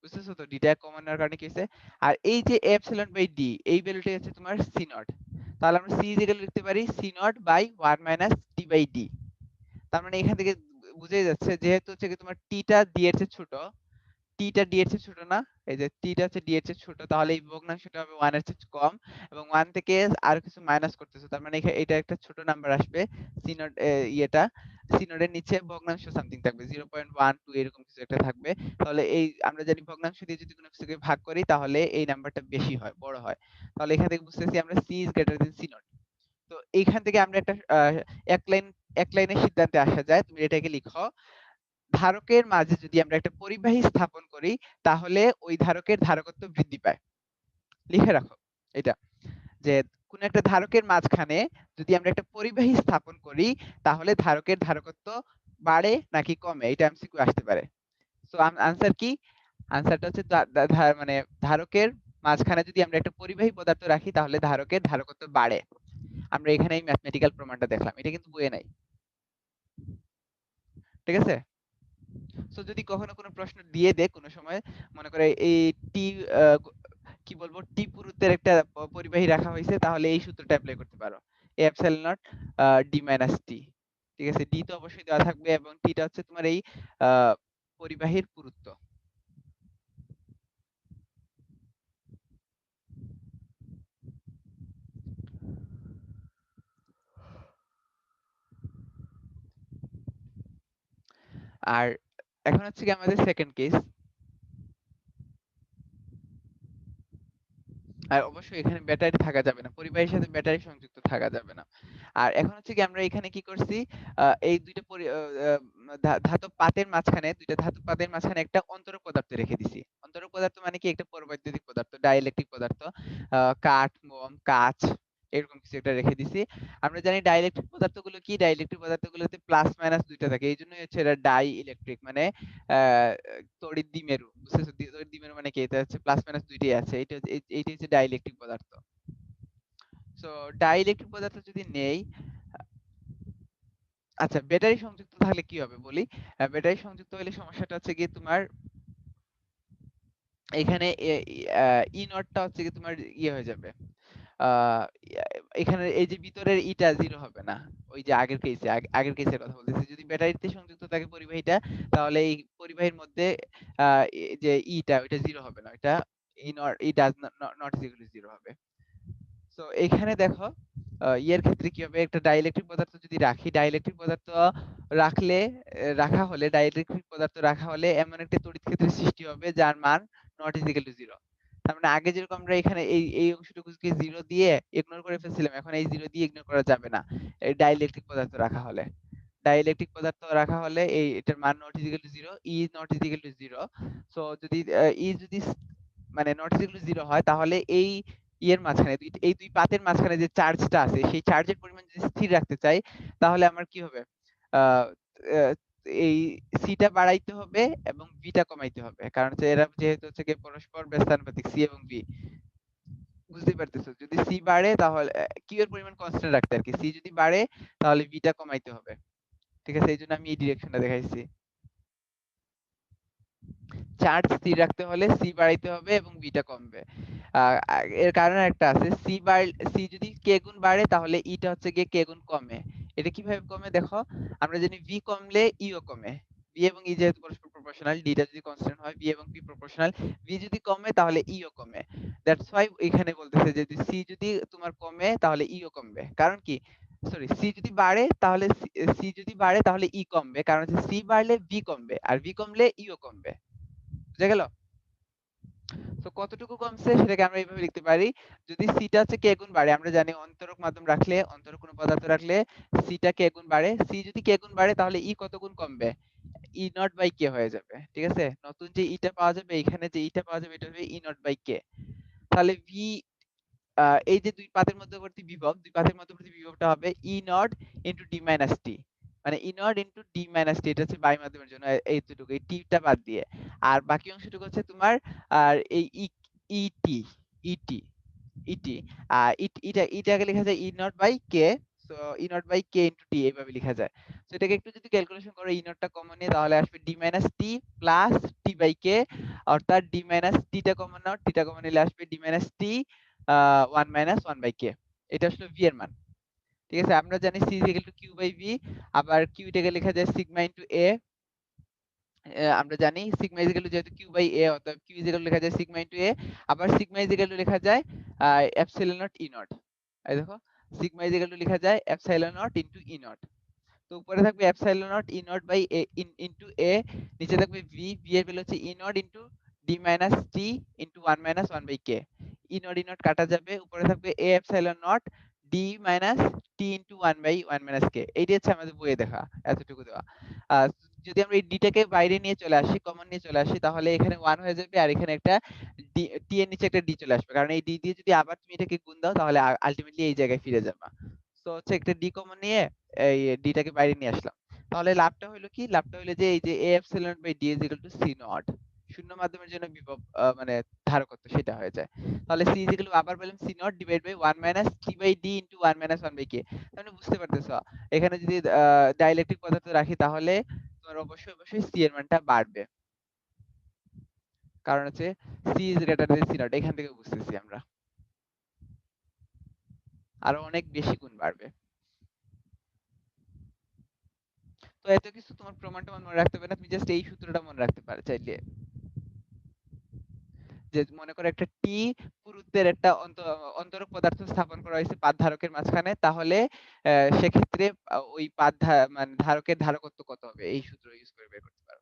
বুঝতেছো তো? ডিটা কমন নেওয়ার কারণে কি হয়েছে? আর এই যে এপসিলন বাই ডি এই ভ্যালুটাই হচ্ছে তোমার সি নট। তাহলে আমরা সি ইকুয়াল লিখতে পারি C naught by 1 minus T by D. তার মানে এখান থেকে বুঝেই যাচ্ছে যেহেতু হচ্ছে কি তোমার টিটা ডি এর চেয়ে ছোট, টিটা ডি এর চেয়ে ছোট না, এই যে টিটা হচ্ছে ডি এর চেয়ে ছোট, তাহলে এই ভগ্নাংশটা হবে 1 এর চেয়ে কম, এবং 1 থেকে আর কিছু মাইনাস করতেছে, তার মানে এটা একটা ছোট নাম্বার আসবে। সি নট ইয়েটা সি নট এর নিচে ভগ্নাংশ সামথিং থাকবে 0.12 এরকম কিছু একটা থাকবে। তাহলে এই আমরা জানি ভগ্নাংশ দিয়ে যদি কোনো কিছুকে ভাগ করি তাহলে এই নাম্বারটা বেশি হয়, বড় হয়। তাহলে এখান থেকে বুঝতেছি আমরা C is greater than C naught. তো এইখান থেকে আমরা একটা এক লাইন এক লাইনের সিদ্ধান্তে আসা যায়। তুমি এটাকে লিখো, ধারকের মাঝে যদি আমরা একটা পরিবাহী স্থাপন করি তাহলে ওই ধারকের ধারকত্ব বৃদ্ধি পায়। লিখে রাখো এটা, যে কোন একটা ধারকের মাঝখানে যদি আমরা একটা পরিবাহী স্থাপন করি তাহলে ধারকের ধারকত্ব বাড়ে নাকি কমে, এটা এমসিকিউ আসতে পারে। সো আনসার কি? আনসারটা হচ্ছে মানে ধারকের মাঝখানে যদি আমরা একটা পরিবাহী পদার্থ রাখি তাহলে ধারকের ধারকত্ব বাড়ে। আমরা এখানে এই ম্যাথমেটিক্যাল প্রমাণটা দেখলাম, এটা কিন্তু বইয়ে নাই। ঠিক আছে? সো যদি কখনো কোনো প্রশ্ন দিয়ে দেয় কোনো সময়, মনে করে এই টি কি বলবো টি পুরুত্বের একটা পরিবাহী রাখা হয়েছে, তাহলে এই সূত্রটা অ্যাপ্লাই করতে পারো, A epsilon naught D minus T. ঠিক আছে? ডি তো অবশ্যই দেওয়া থাকবে এবং টিটা হচ্ছে তোমার এই পরিবাহীর পুরুত্ব। আর এখন হচ্ছে কি আমাদের সেকেন্ড কেস। আর অবশ্যই এখানে ব্যাটারি থাকা যাবে না, পরিবাহীর সাথে ব্যাটারি সংযুক্ত থাকা যাবে না। আর এখন হচ্ছে কি আমরা এখানে কি করছি, এই দুইটা ধাতব পাতের মাঝখানে, দুইটা ধাতব পাতের মাঝখানে একটা অন্তরক পদার্থ রেখে দিছি। অন্তরক পদার্থ মানে কি? একটা পরবৈদ্যুতিক পদার্থ, ডাইইলেকট্রিক পদার্থ, কাঠ, মোম, কাঁচ এরকম কিছু একটা রেখে দিছি। আমরা জানি ডাইইলেকট্রিক পদার্থগুলো কি? ডাইইলেকট্রিক পদার্থগুলোতে প্লাস মাইনাস দুইটা থাকে, এই জন্যই হচ্ছে এটা ডাই ইলেকট্রিক, মানে তড়িৎ দ্বিমেরু। বুঝতেছো? তড়িৎ দ্বিমেরু মানে কি? এটা হচ্ছে প্লাস মাইনাস দুইটাই আছে, এইটা হচ্ছে ডাইইলেকট্রিক পদার্থ। সো ডাইইলেকট্রিক পদার্থ যদি নেই, আচ্ছা ব্যাটারি সংযুক্ত থাকলে কি হবে বলি। ব্যাটারি সংযুক্ত হলে সমস্যাটা হচ্ছে গিয়ে তোমার এখানে ই নটটা হচ্ছে কি তোমার ইয়ে হয়ে যাবে, আহ, এখানে এই যে ভিতরের ইটা জিরো হবে না। ওই যে আগের কেসের কথা বলতেছি, যদি ব্যাটারিতে সংযুক্ত থাকে পরিবাহীটা তাহলে এই পরিবাহীর মধ্যে যে ইটা ওইটা জিরো হবে না, এটা ই ডাজ নট ইকুয়াল জিরো হবে। তো এখানে দেখো ইয়ের ক্ষেত্রে কি হবে, একটা ডাইইলেকট্রিক পদার্থ যদি রাখি, ডাইইলেকট্রিক পদার্থ ডাইইলেকট্রিক পদার্থ রাখা হলে এমন একটা তড়িৎ ক্ষেত্রের সৃষ্টি হবে যার মান নট ইকুয়াল টু জিরো। তার মানে আগে যেরকম আমরা এখানে এই অংশটুকুকে জিরো দিয়ে ইগনোর করে ফেলছিলাম, এখন এই জিরো দিয়ে ইগনোর করা যাবে না এই ডাইইলেকট্রিক পদার্থ রাখা হলে। ডাইইলেকট্রিক পদার্থ রাখা হলে এটার মান not equal to zero, E not equal to zero. So যদি ই যদি মানে নট ইকুয়াল টু জিরো হয় তাহলে এই ইয়ের মাঝখানে এই দুই পাতের মাঝখানে যে চার্জটা আছে সেই চার্জের পরিমাণ যদি স্থির রাখতে চাই তাহলে আমার কি হবে, এই সিটা বাড়াইতে হবে এবং বিটা কমাইতে হবে, কারণ হচ্ছে এরা যেহেতু হচ্ছে গিয়ে পরস্পর ব্যস্তানুপাতিক সি এবং বি। বুঝতেই পারতেছো, যদি সি বাড়ে তাহলে কিউ এর পরিমাণ কনস্ট্যান্ট রাখতে আর কি, সি যদি বাড়ে তাহলে বিটা কমাইতে হবে। ঠিক আছে, এই জন্য আমি এই ডিরেকশনটা দেখাইছি। চার্জ স্থির রাখতে হলে সি বাড়াইতে হবে এবং বিটা কমবে। এর কারণ একটা আছে, সি যদি কে গুণ বাড়ে তাহলে ইটা হচ্ছে গিয়ে কে গুণ কমে। এটা কিভাবে কমে দেখো, আমরা জানি ভি কমলে ইও কমে। ভি এবং ই যেহেতু পরস্পর প্রপোর্শনাল, ডিটা যদি কনস্ট্যান্ট হয়, ভি এবং পি প্রপোর্শনাল, ভি যদি কমে তাহলে ইও কমে। দ্যাটস ওয়াই এখানে বলতেছে যে সি যদি তোমার কমে তাহলে ইও কমবে। কারণ কি, সরি, সি যদি বাড়ে তাহলে ই কমবে, কারণ হচ্ছে সি বাড়লে ভি কমবে আর ভি কমলে ইও কমবে। বুঝা গেল? তো কতটুকু কমছে সেটাকে আমরা এইভাবে লিখতে পারি, যদি সিটা হচ্ছে কে গুণ বাড়ে, আমরা জানি অন্তরক মাধ্যম রাখলে, অন্তরক কোনো পদার্থ রাখলে সিটা কে গুণ বাড়ে, সি যদি কে গুণ বাড়ে তাহলে ই কত গুণ কমবে, ই নট বাই কে হয়ে যাবে। ঠিক আছে, নতুন যে ইটা পাওয়া যাবে, এখানে যে ইটা পাওয়া যাবে এটা হবে ই নট বাই কে। তাহলে ভি, এই যে দুই পাতের মধ্যবর্তী বিভব, দুই পাতের মধ্যবর্তী বিভবটা হবে ই নট ইনটু ডি মাইনাস টি, মানে ই নট ইনটু ডি মাইনাস টি, এটা হচ্ছে বায়ু মাধ্যমের জন্য এইটুকু, এই টিটা বাদ দিয়ে। আর বাকি অংশটুকু হচ্ছে তোমার আর এই ইটি, ইটি, ইটি, আর ইটাকে লেখা যায় E naught by K. So E naught by K into T এইভাবে লেখা যায়। তো এটাকে একটু যদি ক্যালকুলেশন করো, ই নটটা কমন নিয়ে তাহলে আসবে D minus T plus T by K, অর্থাৎ ডি মাইনাস টিটা কমন নাও, টিটা কমন নিলে আসবে D minus T 1 minus 1 by K. এটা আসলে ভি এর মান। ঠিক আছে, আমরা জানি C is equal to Q by V, আবার কিউ টাকে লেখা যায় সিগমা ইনটু এ। আমরা জানি সিগমা ইজ ইকুয়াল টু যেহেতু কিউ বাই এ, অর্থাৎ কিউ ইজ ইকুয়াল টু লেখা যায় সিগমা ইনটু এ, আবার সিগমা ইজ ইকুয়াল টু লেখা যায় এপসিলন নট ই নট। এই দেখো, সিগমা ইজ ইকুয়াল টু লেখা যায় epsilon naught into E naught. তো উপরে থাকবে epsilon naught E naught by A into A, নিচে থাকবে ভি, ভি এর ভ্যালু হচ্ছে E naught into D minus T into 1 minus 1 by K. E naught কাটা যাবে, উপরে থাকবে A epsilon naught D minus T into 1 by 1 minus K. এইটা হচ্ছে আমাদের বইয়ে দেখা, এতটুকু দেওয়া। আর যদি আমরা এই ডিটাকে বাইরে নিয়ে চলে আসি, কমন নিয়ে চলে আসি, তাহলে এখানে 1 হয়ে যাবে আর এখানে একটা টি এর নিচে একটা ডি চলে আসবে, কারণ এই ডি দিয়ে যদি আবার তুমি এটাকে গুণ দাও তাহলে আলটিমেটলি এই জায়গায় ফিরে যাবে। তো হচ্ছে একটা ডি কমন নিয়ে এই ডিটাকে বাইরে নিয়ে আসলাম। তাহলে লাভটা হলো কি, লাভটা হলো যে এই যে a epsilon by d is equal to c naught, শূন্য মাধ্যমের জন্য বিভব মানে ধারকত্ব সেটা হয়ে যায়। তাহলে সি ইজ ইকুয়াল টু, আবার বললাম, c naught divide by 1 minus T by d into 1 minus 1 by k. তাহলে বুঝতে পারতেছো, এখানে যদি ডাইইলেকট্রিক পদার্থ রাখি তাহলে তোমার অবশ্যই সি এর মানটা বাড়বে, কারণ হচ্ছে C is greater than C naught, এখান থেকে বুঝতেছি আমরা আরো অনেক বেশি গুণ বাড়বে। তো এত কিছু তোমার প্রমাণটা মনে রাখতে হবে না, তুমি জাস্ট এই সূত্রটা মনে রাখতে পারো চাইলে, যে মনে করো একটা টি পুরুত্বের একটা অন্তরক পদার্থ স্থাপন করা হয়েছে পাত ধারকের মাঝখানে, তাহলে সেক্ষেত্রে ওই মানে ধারকের ধারকত্ব কত হবে, এই সূত্র ইউজ করে বের করতে পারো।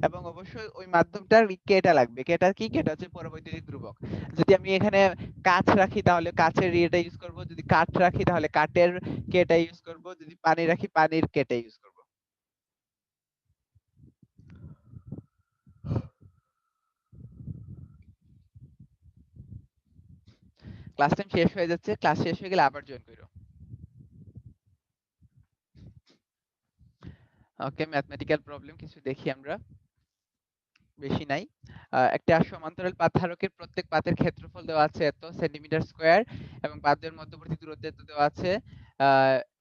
এবং অবশ্যই ওই মাধ্যমটার কেটা লাগবে, কেটা কি, কেটা হচ্ছে পরবৈদ্যুতিক ধ্রুবক। যদি আমি এখানে কাঁচ রাখি তাহলে কাঁচের ইয়েটা ইউজ করব, যদি কাঠ রাখি তাহলে কাঠের কেটা ইউজ করব, যদি পানি রাখি পানির কেটা ইউজ করব। ক্লাস টাইম শেষ হয়ে যাচ্ছে, ক্লাস শেষ হয়ে গেলে আবার জয়েন করো। ওকে, ম্যাথমেটিক্যাল প্রবলেম কিছু দেখি আমরা, বেশি নাই। একটা সমান্তরাল পাত ধারকের প্রত্যেক পাতের ক্ষেত্রফল দেওয়া আছে এত সেন্টিমিটার স্কয়ার, এবং পাতদ্বয়ের মধ্যবর্তী দূরত্ব এত দেওয়া আছে।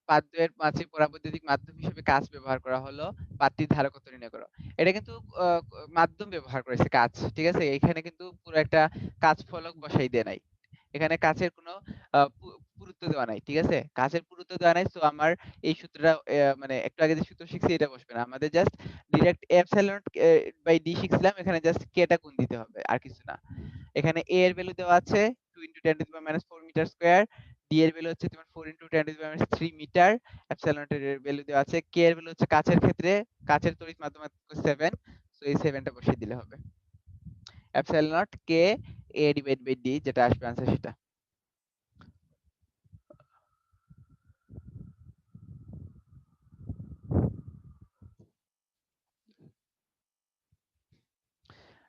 পাতদ্বয়ের মাঝে পরাবৈদ্যুতিক মাধ্যম হিসেবে কাচ ব্যবহার করা হলো, পাতটির ধারকত্ব নির্ণয় করো। এটা কিন্তু মাধ্যম ব্যবহার করেছে কাচ, ঠিক আছে, এখানে কিন্তু পুরো একটা কাচ ফলক বসাই দেয় নাই, এখানে কাচের কোনো পুরুত্ব দেওয়া নাই। ঠিক আছে, কাচের পুরুত্ব দেওয়া নাই, তো আমার এই সূত্রটা মানে একটু আগে যে সূত্র শিখছি এটা বসবে না, আমাদের just direct epsilon by d শিখছিলাম, এখানে জাস্ট কে টা গুণ দিতে হবে আর কিছু না। এখানে এ এর ভ্যালু দেওয়া আছে 2 × 10⁻⁴ মিটার স্কয়ার, ডি এর ভ্যালু হচ্ছে তোমার 4 × 10⁻³ মিটার, এপসাইলন এর ভ্যালু দেওয়া আছে, কে এর ভ্যালু হচ্ছে কাচের ক্ষেত্রে কাচের তড়িৎ মাধ্যম 7, সো এই 7টা বসিয়ে দিলে হবে এপসাইলন নট কে এ ডিভাইড বাই ডি, যেটা আসবে आंसर সেটা।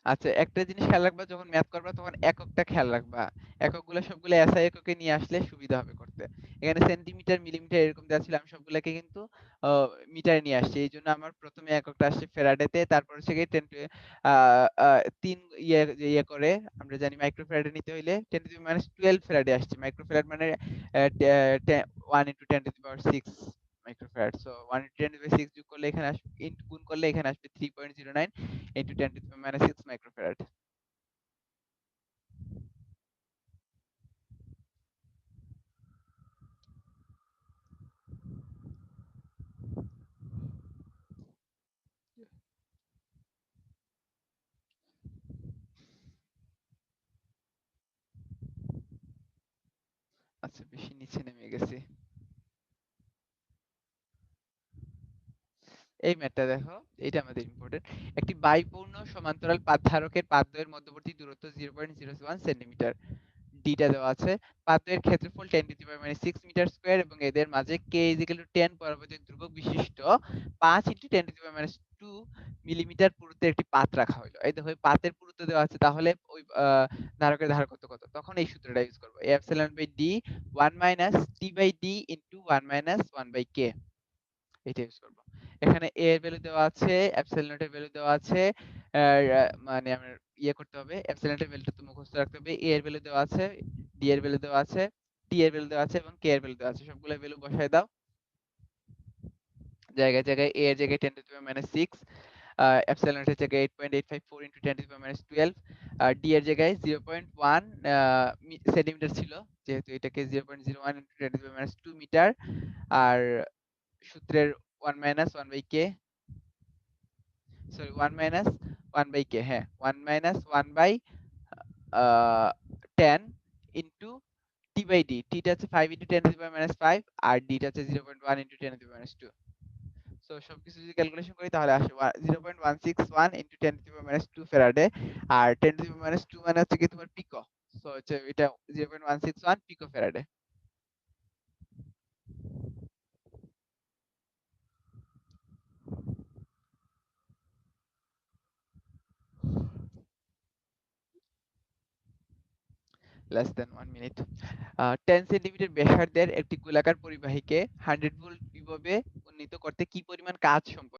আচ্ছা, একটা জিনিস খেয়াল রাখবা, যখন ম্যাথ করবা তখন এককটা খেয়াল রাখবা। এককগুলো সবগুলো এসআই এককে নিয়ে আসলে সুবিধা হবে করতে। এখানে সেন্টিমিটার, মিলিমিটার এরকম দেওয়া ছিল, আমি সবগুলাকে কিন্তু মিটারে নিয়ে আসছি। এইজন্য আমার প্রথমে এককটা আসছে ফ্যারাডেতে, তারপর হচ্ছে গিয়ে 10 টু আ আ ৩ করে আমরা জানি মাইক্রোফ্যারাডে নিতে হইলে 10 টু দি মাইনাস 12 ফ্যারাডে আসছে। মাইক্রোফ্যারাড মানে টে টে 1 into 10 to the power 6 microfarad. So 1 into 10 to the power 6 যোগ করলে এখানে আসবে, গুণ করলে এখানে আসবে 3.09 into 10 to the minus 6 microfarad. আচ্ছা, বেশি নিচে নেমে গেছি। এই ম্যাথটা দেখো, এটা আমাদের ইম্পর্টেন্ট। একটি বাইপূর্ণ সমান্তরাল পাত ধারকের পাতদ্বয়ের মধ্যবর্তী দূরত্ব 0.01 সেন্টিমিটার। ডিটা দেওয়া আছে। পাতদ্বয়ের ক্ষেত্রফল 10 to the power minus 6 metre square এবং এদের মাঝে k 10 পরবর্তী ধ্রুবক বিশিষ্ট 5 into 10 to the power minus 2 millimetre পুরুত্বের একটি পাত রাখা হইলো। এই দেখো, এই পাতের পুরুত্ব দেওয়া আছে, তাহলে ওই ধারকের ধারকত্ব কত? তখন এই সূত্রটা ইউজ করব। A epsilon by d 1 minus t by d into 1 minus 1 by k, এটা ইউজ করব। এখানে a এর ভ্যালু দেওয়া আছে, এপসিলন নট এর ভ্যালু দেওয়া আছে। মানে আমরা ইয়ে করতে হবে, এপসিলন নট এর ভ্যালুটা তো মুখস্থ রাখতে হবে। a এর ভ্যালু দেওয়া আছে, d এর ভ্যালু দেওয়া আছে, t এর ভ্যালু দেওয়া আছে এবং k এর ভ্যালু দেওয়া আছে। সবগুলো ভ্যালু বসায় দাও জায়গায় জায়গায়। a এর জায়গায় 10 to the power -6, epsilon naught এর জায়গায় 8.854 ইনটু 10 টু দি পাওয়ার -12, আর d এর জায়গায় 0.1 সেন্টিমিটার ছিল, যেহেতু এটাকে 0.01 into 10 to the power -2 metre. আর সূত্রের 1 minus 1 by k, sorry 1 minus 1 by k, হ্যাঁ 1 minus 1 by 10 into t by d। t টা হচ্ছে 5 into 10 to the power minus 5 R d টা হচ্ছে 0.1 into 10 to the power minus 2। So সবকিছু যদি calculation করি তাহলে আসে 0.161 into 10 to the power minus 2 Faraday. আর 10 টু দি পাওয়ার মাইনাস 2 মানে হচ্ছে কি তোমার পিকো। সো হচ্ছে এটা 0.161 পিকো ফ্যারাডে। Less than 1 minute. 10 সেন্টিমিটার ব্যাসার্ধের একটি গোলাকার পরিবাহীকে 100 ভোল্ট বিভবে উন্নীত করতে কি পরিমাণ কাজ সম্পন্ন